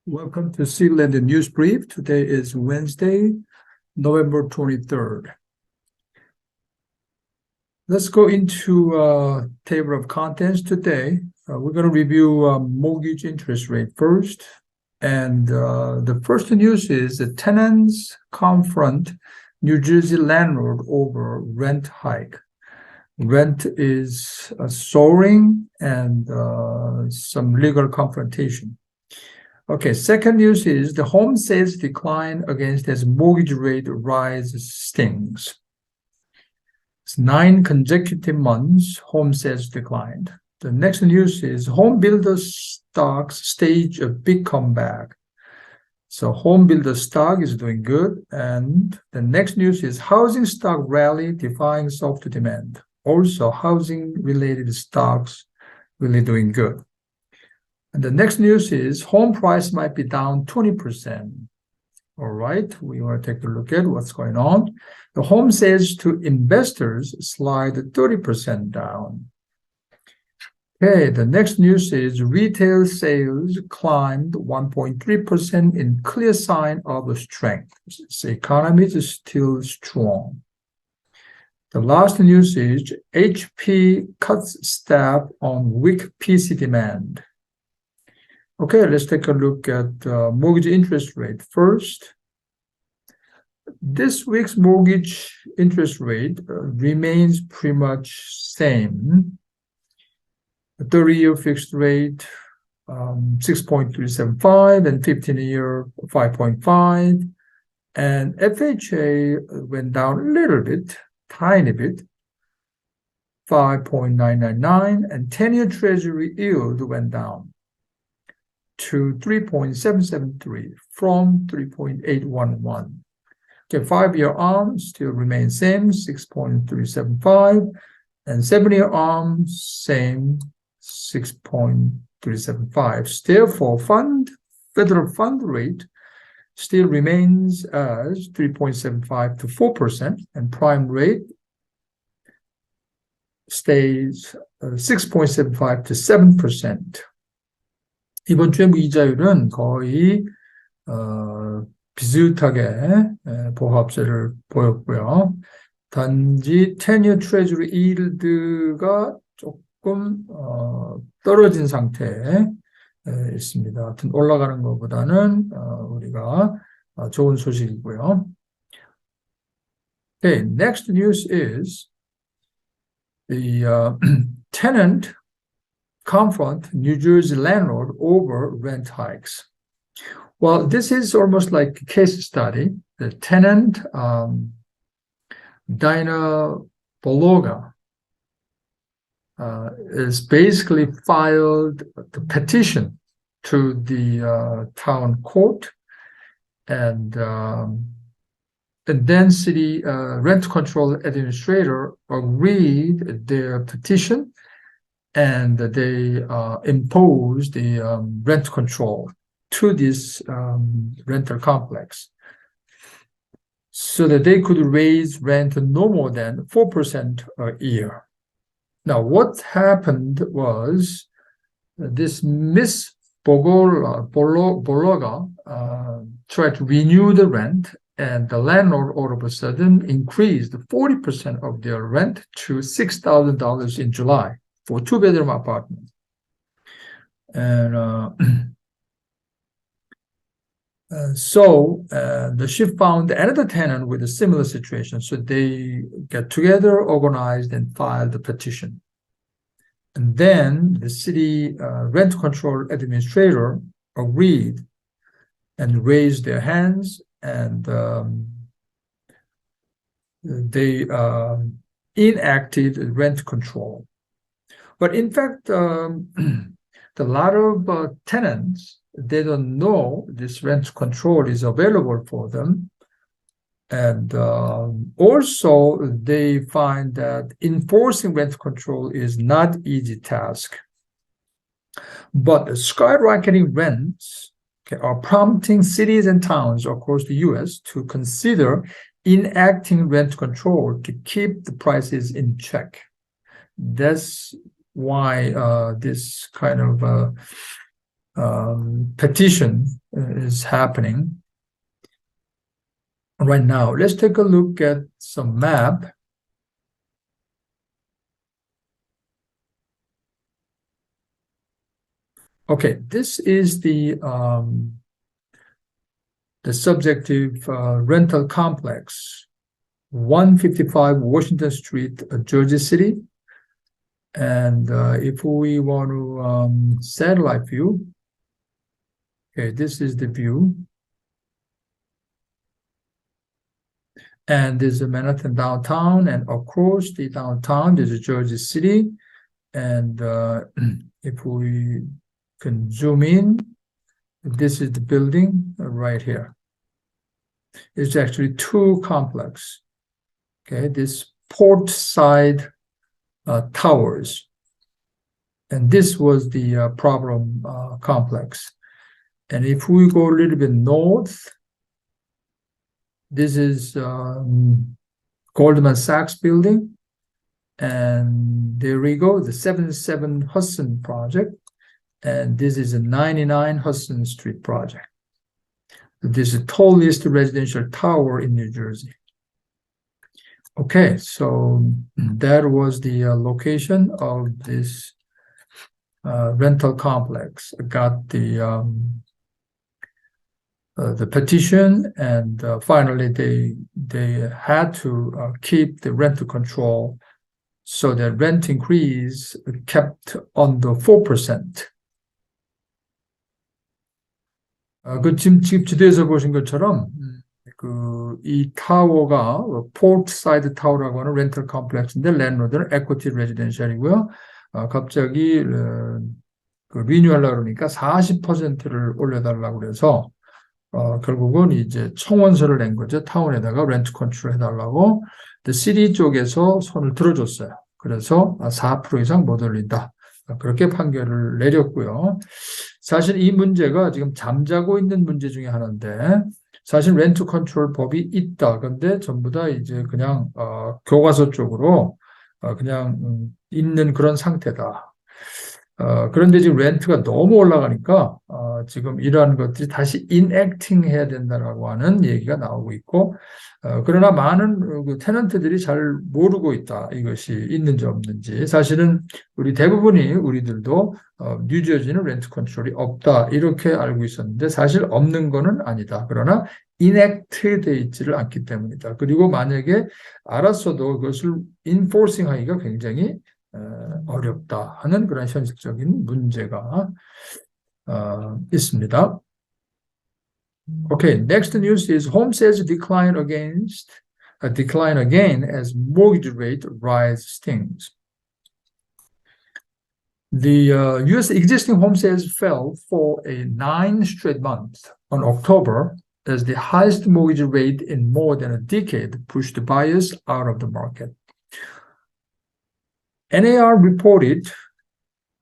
Welcome to Land News Brief. Today is Wednesday, November 23rd. Let's go into table of contents today. We're going to review mortgage interest rate first. And the first news is the tenants confront New Jersey landlord over rent hike. Rent is soaring and some legal confrontation. Okay, second news is the home sales decline against as mortgage rate rise stings. It's 9 consecutive months home sales declined. The next news is home builder stocks stage a big comeback. So home builder stock is doing good. And the next news is housing stock rally defying soft demand. Also, housing related stocks really doing good. And the next news is home price might be down 20%. All right, we want to take a look at what's going on. The home sales to investors slide 30% down. Okay, the next news is retail sales climbed 1.3% in clear sign of strength. The economy is still strong. The last news is HP cuts staff on weak PC demand. Okay, let's take a look at mortgage interest rate first. This week's mortgage interest rate remains pretty much same. The 30-year fixed rate 6.375 and 15-year 5.5. And FHA went down a little bit, tiny bit, 5.999, and 10-year Treasury yield went down to 3.773 from 3.811. Okay, 5-year ARM still remains same, 6.375, and 7-year ARM same, 6.375. Therefore, federal fund rate still remains as 3.75 to 4%, and prime rate stays 6.75 to 7%. 이번 주에 이자율은 거의 비슷하게 보합세를 보였고요. 단지 10-year Treasury yield가 조금 떨어진 상태에 있습니다. 하여튼 올라가는 것보다는 우리가 좋은 소식이고요. Okay, next news is the tenant confront New Jersey landlord over rent hikes. Well, this is almost like a case study. The tenant, Dina Bologa, is basically filed the petition to the town court, and then city rent control administrator agreed their petition, and they imposed the rent control to this rental complex so that they could raise rent no more than 4% a year. Now, what happened was this Miss Bologa tried to renew the rent, and the landlord all of a sudden increased 40% of their rent to $6,000 in July. For 2-bedroom apartment. And so she found another tenant with a similar situation. So they got together, organized, and filed the petition. And then the city rent control administrator agreed and raised their hands, and they enacted rent control. But in fact, a lot of tenants, they don't know this rent control is available for them. And also, they find that enforcing rent control is not an easy task. But skyrocketing rents are prompting cities and towns across the U.S. to consider enacting rent control to keep the prices in check. That's why this kind of petition is happening right now. Let's take a look at some map. Okay, this is the subjective rental complex, 155 Washington Street, Jersey City. And if we want to satellite view, okay, this is the view. And there's a Manhattan downtown, and across the downtown, there's a Jersey City. And if we can zoom in, this is the building right here. It's actually two complex. Okay, this port side towers. And this was the problem complex. And if we go a little bit north, this is Goldman Sachs building. And there we go, the 77 Hudson project. And this is a 99 Hudson Street project. This is the tallest residential tower in New Jersey. Okay, so that was the location of this rental complex. I got the petition, and finally they had to keep the rental control, so that rent increase kept under 4%. 그 지금 지도에서 보신 것처럼 이 타워가 포트 사이드 타워라고 하는 렌털 컴플렉스인데, 랜드로드는 에쿼티 레지던셜이고요. 갑자기 리뉴얼하려고 그러니까 40%를 올려달라고 그래서 결국은 이제 청원서를 낸 거죠. 타운에다가 렌트 컨트롤 해달라고. 시티 쪽에서 손을 들어줬어요. 그래서 4% 이상 못 올린다. 그렇게 판결을 내렸고요. 사실 이 문제가 지금 잠자고 있는 문제 중에 하나인데, 사실 렌트 컨트롤 법이 있다. 근데 전부 다 이제 그냥 교과서 쪽으로 그냥 있는 그런 상태다. 그런데 지금 렌트가 너무 올라가니까 지금 이러한 것들이 다시 인액팅 해야 된다라고 하는 얘기가 나오고 있고, 그러나 많은 그 테넌트들이 잘 모르고 있다. 이것이 있는지 없는지. 사실은 우리들도 뉴저지는 렌트 컨트롤이 없다. 이렇게 알고 있었는데 사실 없는 거는 아니다. 그러나 인액트 돼 있지를 않기 때문이다. 그리고 만약에 알았어도 그것을 인포싱 하기가 굉장히 어렵다 하는 그런 현실적인 문제가 있습니다. Okay, next news is home sales decline again as mortgage rate rise stings. The U.S. existing home sales fell for a 9 straight months on October as the highest mortgage rate in more than a decade pushed buyers out of the market. NAR reported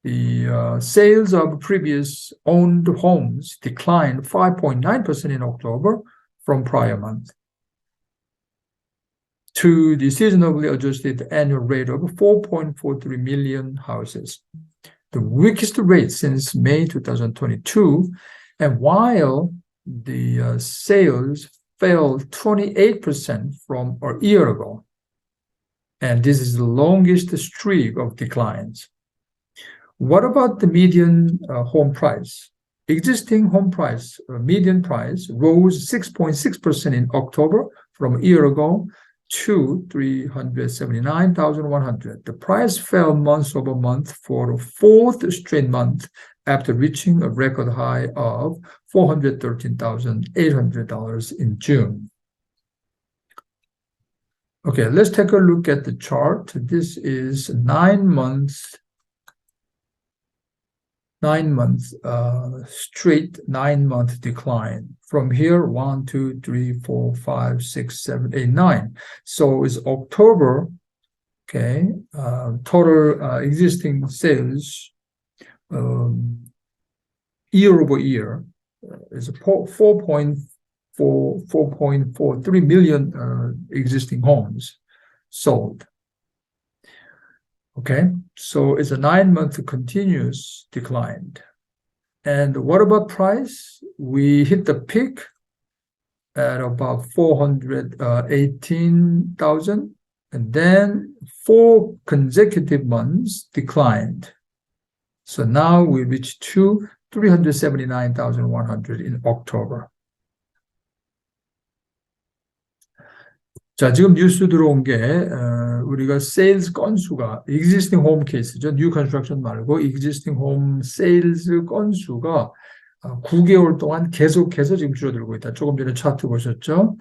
the sales of previous owned homes declined 5.9% in October from prior month to the seasonally adjusted annual rate of 4.43 million houses, the weakest rate since May 2022. And while the sales fell 28% from a year ago, and this is the longest streak of declines. What about the median home price? Existing home price, median price, rose 6.6% in October from a year ago to $379,100. The price fell month over month for a fourth straight month after reaching a record high of $413,800 in June. Okay, let's take a look at the chart. This is 9 months straight 9-month decline. From here, 1, 2, 3, 4, 5, 6, 7, 8, 9. So it's October. Okay, total existing sales year over year is 4.43 million existing homes sold. Okay, so it's a 9-month continuous decline. And what about price? We hit the peak at about 418,000, and then 4 consecutive months declined. So now we reached to 379,100 in October. 자, 지금 뉴스 들어온 게 우리가 sales 건수가 existing home case죠. new construction 말고 existing home sales 건수가 9개월 동안 계속해서 지금 줄어들고 있다. 조금 전에 차트 보셨죠?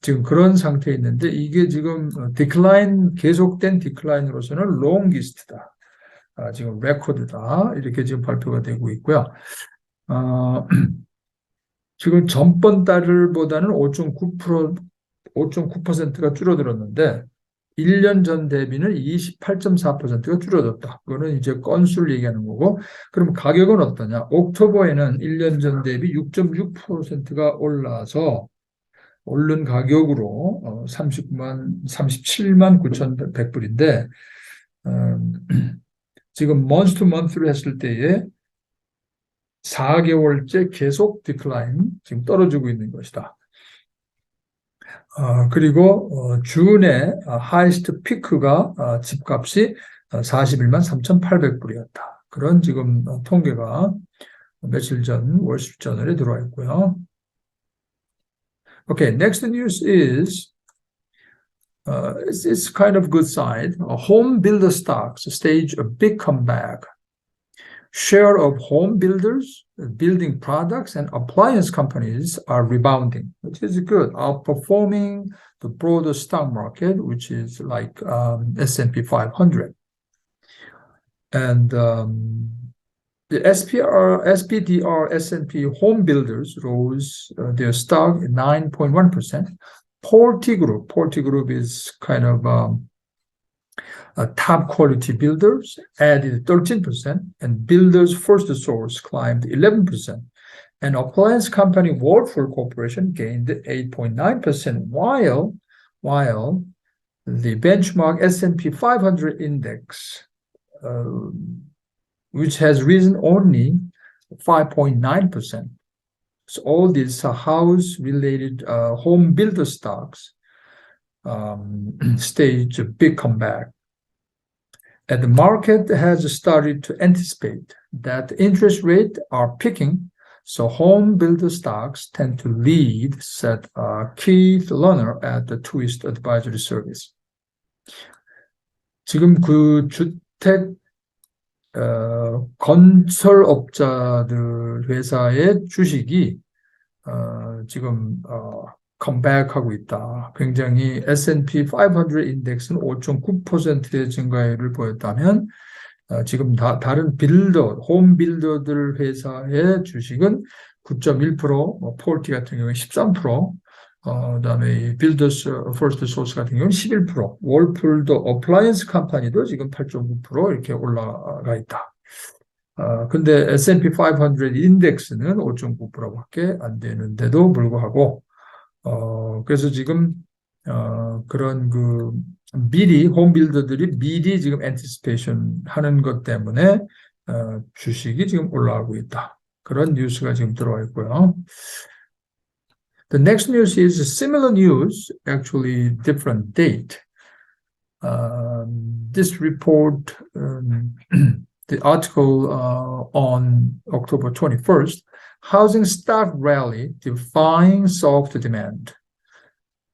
지금 그런 상태에 있는데 이게 지금 디클라인 계속된 디클라인으로서는 롱기스트다. 지금 레코드다. 이렇게 지금 발표가 되고 있고요. 지금 전번 달보다는 5.9%가 줄어들었는데 1년 전 대비는 28.4%가 줄어들었다. 그거는 이제 건수를 얘기하는 거고, 그럼 가격은 어떠냐? 옥토버에는 1년 전 대비 6.6%가 올라서 오른 가격으로 37만 9,100불인데 지금 month to month로 했을 때에 4개월째 계속 디클라인, 지금 떨어지고 있는 것이다. 그리고 준에 하이스트 피크가 집값이 41만 3,800불이었다. 그런 지금 통계가 며칠 전 월스트리트저널에 들어와 있고요. Okay, next news is it's kind of good side. Home builder stocks stage a big comeback. Share of home builders, building products, and appliance companies are rebounding, which is good, outperforming the broader stock market, which is like S&P 500. And the SPDR S&P home builders rose their stock 9.1%. Porty Group is kind of top quality builders added 13%, and builders first source climbed 11%, and appliance company Whirlpool Corporation gained 8.9%, while the benchmark S&P 500 index, which has risen only 5.9%. So all these house-related home builder stocks staged a big comeback. And the market has started to anticipate that interest rates are peaking, so home builder stocks tend to lead, said Keith Lerner at the Twist Advisory Service. 지금 그 주택 건설업자들 회사의 주식이 지금 컴백하고 있다. 굉장히 S&P 500 인덱스는 5.9%의 증가율을 보였다면 지금 다른 홈 빌더들 회사의 주식은 9.1%, 폴티 같은 경우는 13%, 그다음에 빌더스 퍼스트 소스 같은 경우는 11%, 월풀도 어플라이언스 컴퍼니도 지금 8.9% 이렇게 올라가 있다. 근데 S&P 500 인덱스는 5.9%밖에 안 되는데도 불구하고 그래서 지금 그런 그 미리 홈빌더들이 미리 지금 엔티시페이션 하는 것 때문에 주식이 지금 올라가고 있다. 그런 뉴스가 지금 들어와 있고요. The next news is similar news, actually different date. This report, the article on October 21st, housing stock rally defying soft demand.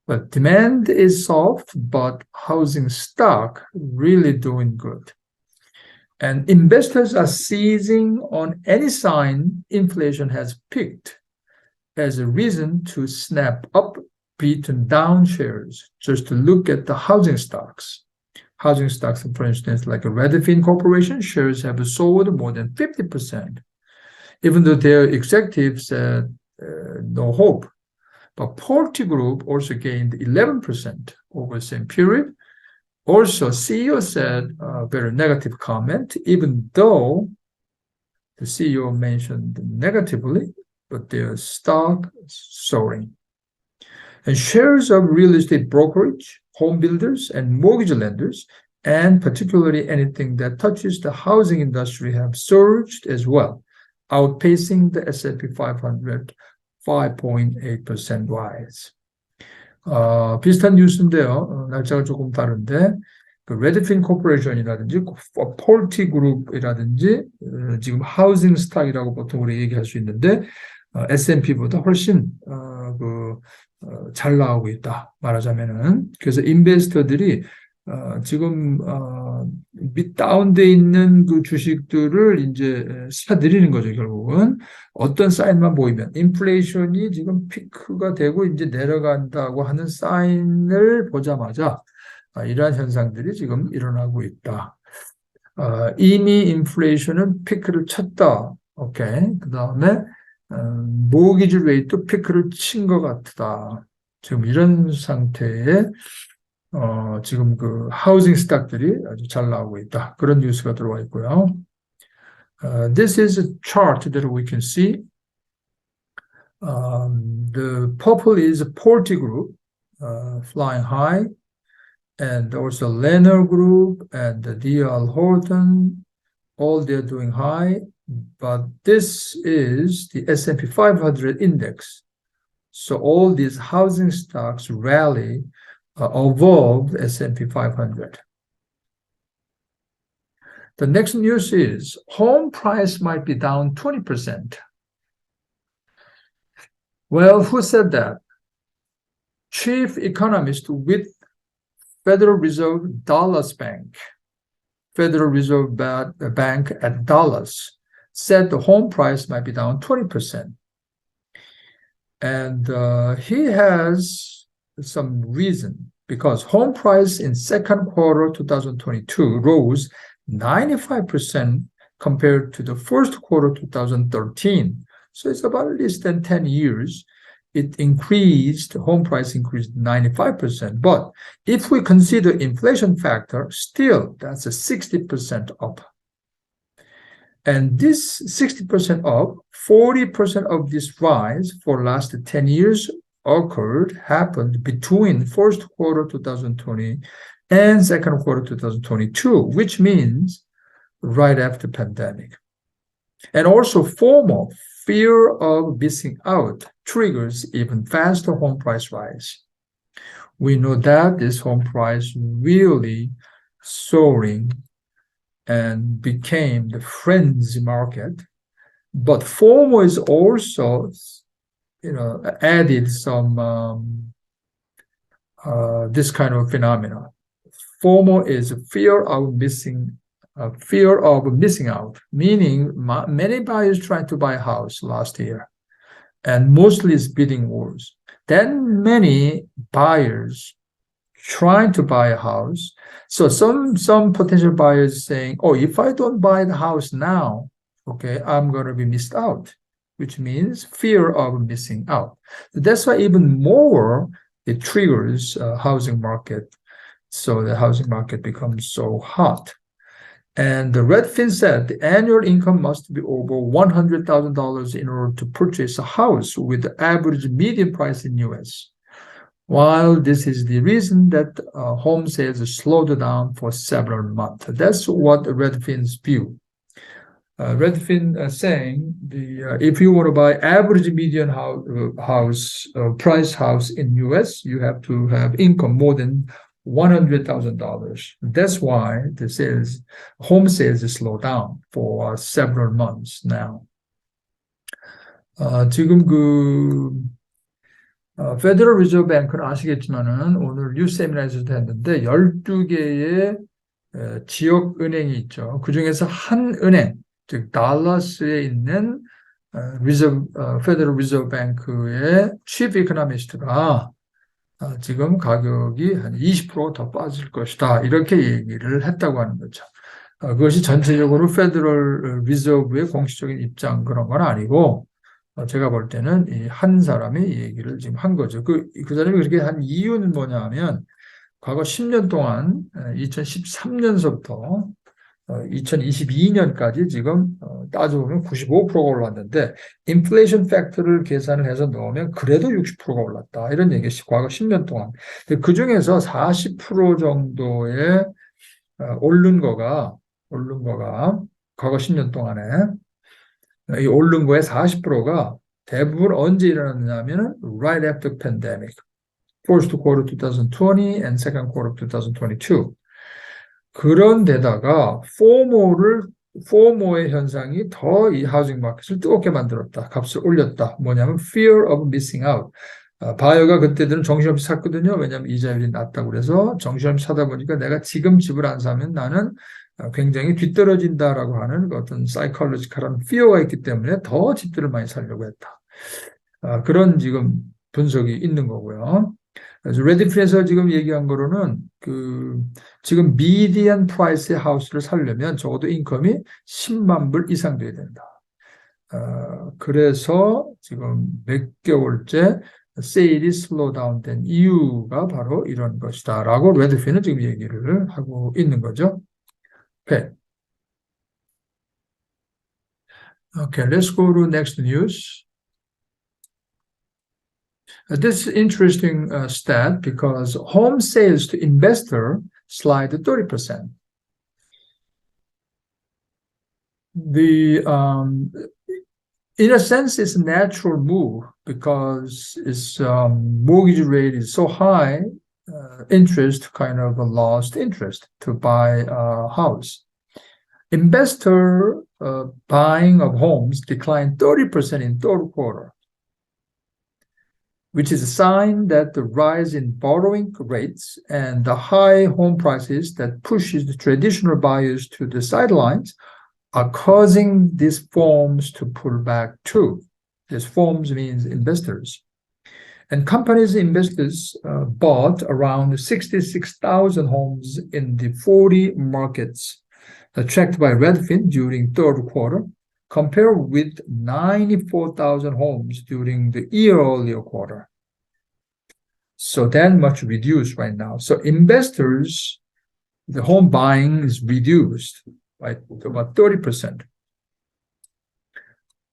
But demand is soft, but housing stock really doing good. And investors are seizing on any sign inflation has peaked as a reason to snap up, beaten down shares, just to look at the housing stocks. Housing stocks, for instance, like a Redfin Corporation, shares have sold more than 50%, even though their executives said no hope. But Porty Group also gained 11% over the same period. Also, CEO said a very negative comment, even though the CEO mentioned negatively, but their stock soaring. And shares of real estate brokerage, home builders, and mortgage lenders and particularly anything that touches the housing industry have surged as well, outpacing the S&P 500 5.8% rise. 비슷한 뉴스인데요. 날짜가 조금 다른데 그 레드핀 코퍼레이션이라든지 폴티 그룹이라든지 지금 하우징 스탁이라고 보통 우리 얘기할 수 있는데 S&P보다 훨씬 잘 나오고 있다 말하자면은. 그래서 인베스터들이 지금 다운돼 있는 그 주식들을 이제 사들이는 거죠. 결국은 어떤 사인만 보이면 인플레이션이 지금 피크가 되고 이제 내려간다고 하는 사인을 보자마자 이러한 현상들이 지금 일어나고 있다. 이미 인플레이션은 피크를 쳤다. 오케이. 그 다음에 모기지 레이트도 피크를 친 것 같다. 지금 이런 상태에 지금 그 하우징 스탁들이 아주 잘 나오고 있다. 그런 뉴스가 들어와 있고요. This is a chart that we can see. The purple is Porty Group flying high, and also Lenner Group and the D.L. Horton, all they're doing high. But this is the S&P 500 index. So all these housing stocks rally above the S&P 500. The next news is home price might be down 20%. Well, who said that? Chief economist with Federal Reserve Dallas Bank, Federal Reserve Bank at Dallas, said the home price might be down 20%. And he has some reason, because home price in second quarter 2022 rose 95% compared to the first quarter 2013. So it's about at least 10 years. It increased, home price increased 95%. But if we consider inflation factor, still that's a 60% up. And this 60% up, 40% of this rise for last 10 years happened between first quarter 2020 and second quarter 2022, which means right after pandemic. And also FOMO, fear of missing out, triggers even faster home price rise. We know that this home price really soaring and became the frenzy market. But FOMO is also, added some this kind of phenomena. FOMO is fear of missing out, meaning many buyers tried to buy a house last year, and mostly it's bidding wars. Then many buyers trying to buy a house. So some potential buyers saying, oh, if I don't buy the house now, okay, I'm going to be missed out, which means fear of missing out. That's why even more it triggers housing market. So the housing market becomes so hot. And the Redfin said the annual income must be over $100,000 in order to purchase a house with the average median price in US. While this is the reason that home sales slowed down for several months. That's what Redfin's view. Redfin saying if you want to buy average median price house in US, you have to have income more than $100,000. That's why the home sales slow down for several months now. 지금 페더럴 리저브 뱅크는 아시겠지만은 오늘 뉴스 세미나에서도 했는데 12개의 지역 은행이 있죠. 그 중에서 한 은행, 즉 달라스에 있는 페더럴 리저브 뱅크의 치프 이코노미스트가 지금 가격이 한 20% 더 빠질 것이다. 이렇게 얘기를 했다고 하는 거죠. 그것이 전체적으로 페더럴 리저브의 공식적인 입장 그런 건 아니고 제가 볼 때는 이 한 사람이 이 얘기를 지금 한 거죠. 그 사람이 그렇게 한 이유는 뭐냐 하면 과거 10년 동안 2013년서부터 2022년까지 지금 따져보면 95%가 올랐는데 인플레이션 팩터를 계산을 해서 넣으면 그래도 60%가 올랐다. 이런 얘기 과거 10년 동안. 그 중에서 40% 정도의 오른 거가 과거 10년 동안에 이 오른 거의 40%가 대부분 언제 일어났냐면은 right after pandemic, first quarter 2020 and second quarter 2022. 그런데다가 포모의 현상이 더 이 하우징 마켓을 뜨겁게 만들었다. 값을 올렸다. 뭐냐면 fear of missing out. 바이어가 그때들은 정신없이 샀거든요. 왜냐하면 이자율이 낮다고 그래서 정신없이 사다 보니까 내가 지금 집을 안 사면 나는 굉장히 뒤떨어진다라고 하는 어떤 사이콜로지컬한 fear가 있기 때문에 더 집들을 많이 사려고 했다. 그런 지금 분석이 있는 거고요. 그래서 레디프에서 지금 얘기한 거로는 지금 미디안 프라이스의 하우스를 살려면 적어도 인컴이 10만 불 이상 돼야 된다. 그래서 지금 몇 개월째 세일이 슬로우 다운 된 이유가 바로 이런 것이다라고 레디프는 지금 얘기를 하고 있는 거죠. Okay. Okay, let's go to next news. This is interesting stat because home sales to investor slide 30%. In a sense, it's a natural move because its mortgage rate is so high, interest kind of lost interest to buy a house. Investor buying of homes declined 30% in third quarter, which is a sign that the rise in borrowing rates and the high home prices that pushes the traditional buyers to the sidelines are causing these firms to pull back too. These firms means investors. And companies investors bought around 66,000 homes in the 40 markets tracked by Redfin during third quarter, compared with 94,000 homes during the year earlier quarter. So that much reduced right now. So investors, the home buying is reduced by about 30%.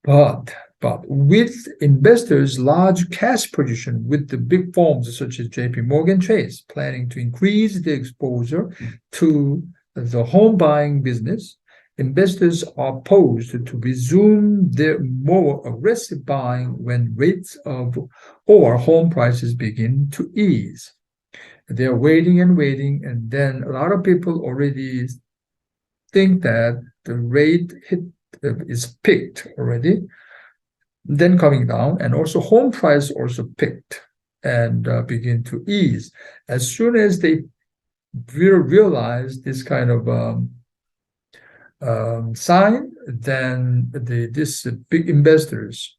But with investors' large cash position, with the big firms such as JP Morgan Chase planning to increase the exposure to the home buying business, investors are poised to resume their more aggressive buying when rates or home prices begin to ease. They're waiting, and then a lot of people already think that the rate is peaked already, then coming down, and also home price also peaked and begin to ease. As soon as they realize this kind of sign, then these big investors,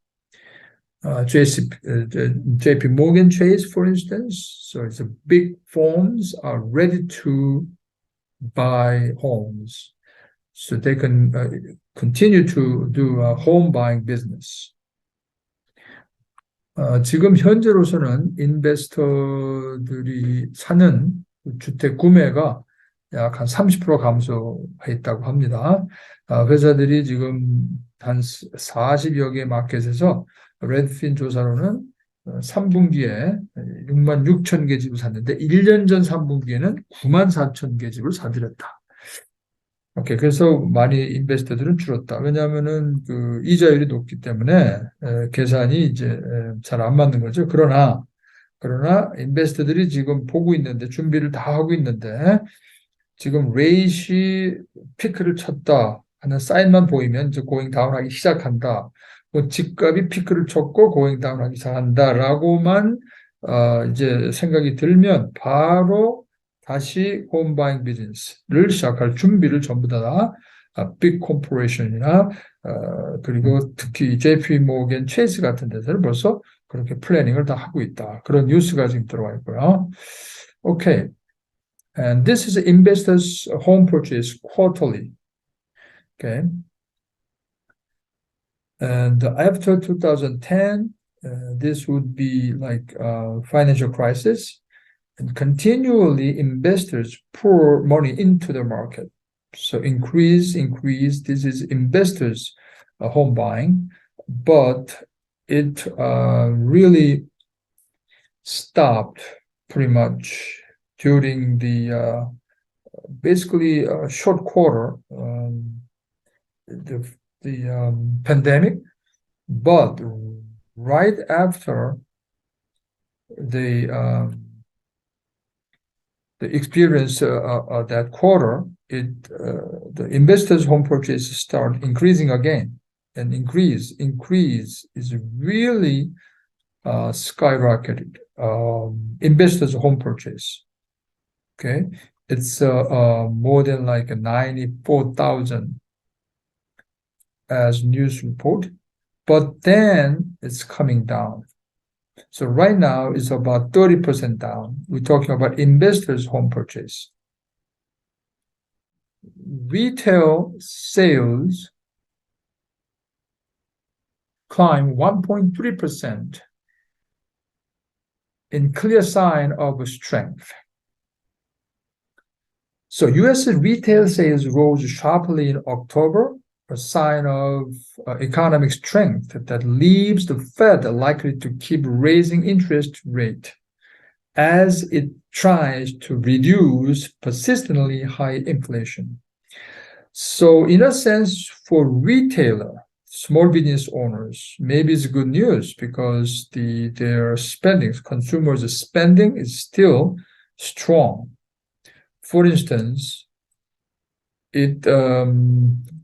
JP Morgan Chase, for instance, so it's a big firms are ready to buy homes, so they can continue to do a home buying business. 지금 현재로서는 인베스터들이 사는 주택 구매가 약 한 30% 감소했다고 합니다. 회사들이 지금 한 40여 개 마켓에서 레드핀 조사로는 3분기에 6만 6천 개 집을 샀는데 1년 전 3분기에는 9만 4천 개 집을 사들였다. 오케이, 그래서 많이 인베스터들은 줄었다. 왜냐하면은 이자율이 높기 때문에 계산이 이제 잘 안 맞는 거죠. 그러나 인베스터들이 지금 보고 있는데, 준비를 다 하고 있는데, 지금 레이시 피크를 쳤다 하는 사인만 보이면 이제 고잉 다운하기 시작한다. 뭐 집값이 피크를 쳤고 고잉 다운하기 시작한다라고만 이제 생각이 들면 바로 다시 홈바잉 비즈니스를 시작할 준비를 전부 다 빅 코퍼레이션이나 그리고 특히 JP 모건 체이스 같은 데서는 벌써 그렇게 플래닝을 다 하고 있다. 그런 뉴스가 지금 들어와 있고요. 오케이. And this is investors' home purchase quarterly. Okay. And after 2010, this would be like financial crisis. And continually investors pour money into the market. So increase. This is investors' home buying. But it really stopped pretty much during the basically a short quarter, the pandemic, but right after the experience that quarter, the investors' home purchase start increasing again, and increase is really skyrocketed. Investors' home purchase, okay, it's more than like 94,000 as news report, but then it's coming down. So right now it's about 30% down. We're talking about investors' home purchase. Retail sales climbed 1.3% in clear sign of strength. So U.S. retail sales rose sharply in October, a sign of economic strength that leaves the Fed likely to keep raising interest rate as it tries to reduce persistently high inflation. So in a sense, for retailer, small business owners, maybe it's good news because their spending, consumers' spending is still strong. For instance,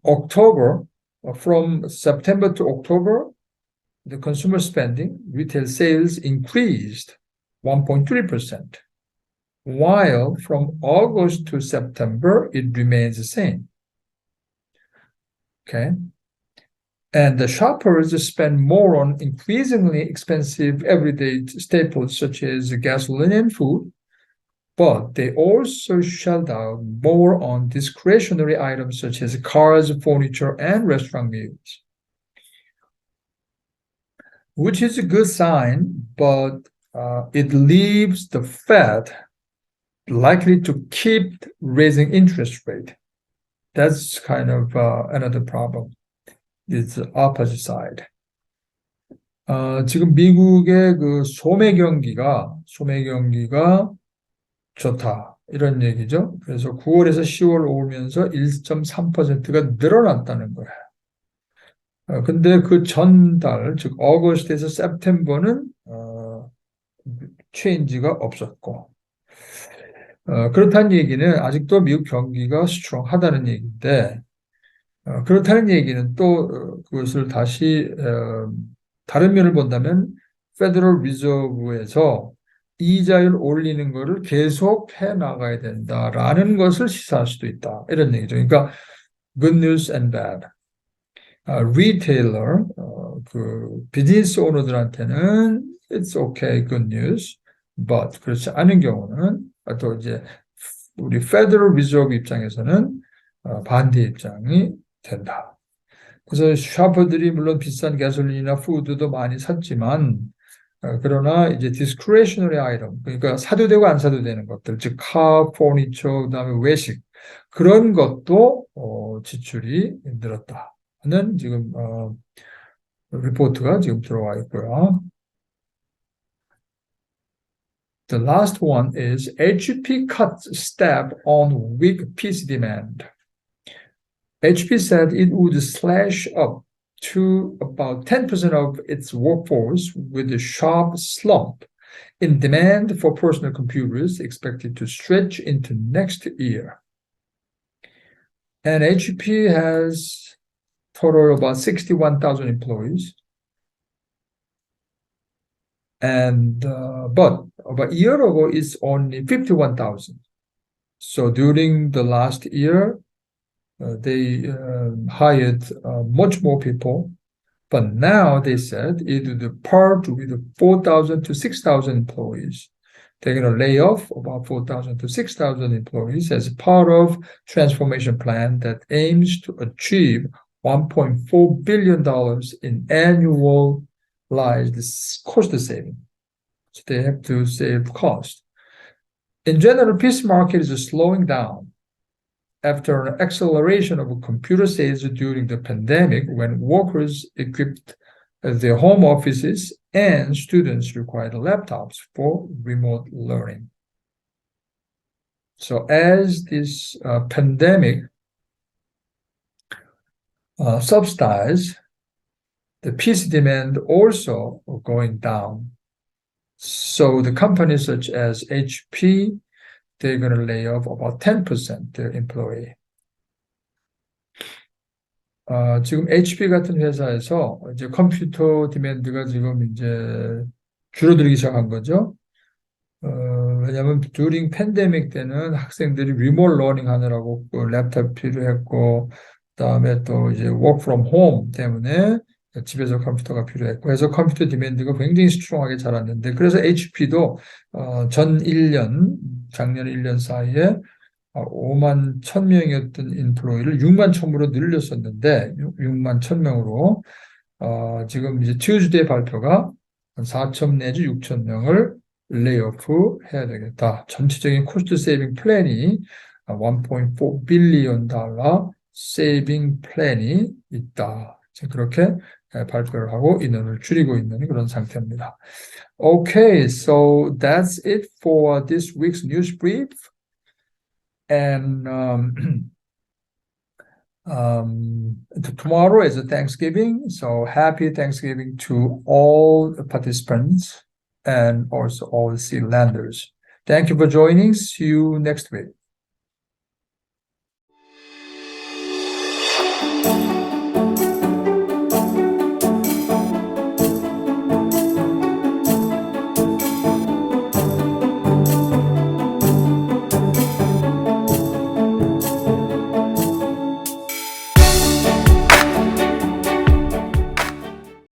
October, from September to October, the consumer spending, retail sales increased 1.3%, while from August to September, it remains the same. Okay. And the shoppers spend more on increasingly expensive everyday staples such as gasoline and food, but they also shelled out more on discretionary items such as cars, furniture, and restaurant meals, which is a good sign, but it leaves the Fed likely to keep raising interest rate. That's kind of another problem. It's the opposite side. 지금 미국의 그 소매 경기가 좋다, 이런 얘기죠. 그래서 9월에서 10월 오면서 1.3%가 늘어났다는 거예요. 근데 그 전달, 즉 어거스트에서 september는 체인지가 없었고, 그렇다는 얘기는 아직도 미국 경기가 스트롱하다는 얘기인데, 그렇다는 얘기는 또 그것을 다시 다른 면을 본다면 페더럴 리저브에서 이자율 올리는 것을 계속 해 나가야 된다라는 것을 시사할 수도 있다, 이런 얘기죠. 그러니까 good news and bad. retailer, 그 비즈니스 오너들한테는 it's okay, good news, but 그렇지 않은 경우는 또 이제 우리 페더럴 리저브 입장에서는 반대 입장이 된다. 그래서 샤퍼들이 물론 비싼 가솔린이나 푸드도 많이 샀지만, 그러나 이제 discretionary item, 그러니까 사도 되고 안 사도 되는 것들, 즉 카, 포니처, 그다음에 외식, 그런 것도 지출이 늘었다는 지금 리포트가 지금 들어와 있고요. The last one is HP cuts stab on weak PC demand. HP said it would slash up to about 10% of its workforce with a sharp slump in demand for personal computers expected to stretch into next year. And HP has total about 61,000 employees. And but about a year ago, it's only 51,000. So during the last year, they hired much more people, but now they said it would part with 4,000 to 6,000 employees. They're going to lay off about 4,000 to 6,000 employees as part of transformation plan that aims to achieve $1.4 billion in annualized cost saving. So they have to save cost. In general, PC market is slowing down after an acceleration of computer sales during the pandemic when workers equipped their home offices and students required laptops for remote learning. So as this pandemic subsides, the PC demand also going down. So the companies such as HP, they're going to lay off about 10% their employee. 지금 HP 같은 회사에서 이제 컴퓨터 디맨드가 지금 이제 줄어들기 시작한 거죠. 왜냐하면 during 팬데믹 때는 학생들이 리모트 러닝 하느라고 그 랩탑 필요했고, 그다음에 또 이제 work from home 때문에 집에서 컴퓨터가 필요했고 해서 컴퓨터 디맨드가 굉장히 스트롱하게 자랐는데, 그래서 HP도 작년 1년 사이에 5만 1,000명이었던 인플로이를 6만 1,000으로 늘렸었는데 6만 1,000명으로 지금 이제 Tuesday 발표가 한 4천 내지 6천 명을 레이오프 해야 되겠다. 전체적인 코스트 세이빙 플랜이 1.4 빌리언 달러 세이빙 플랜이 있다. 그렇게 발표를 하고 인원을 줄이고 있는 그런 상태입니다. Okay, so that's it for this week's news brief. And tomorrow is a Thanksgiving, so happy Thanksgiving to all the participants and also all the Sealanders. Thank you for joining. See you next week.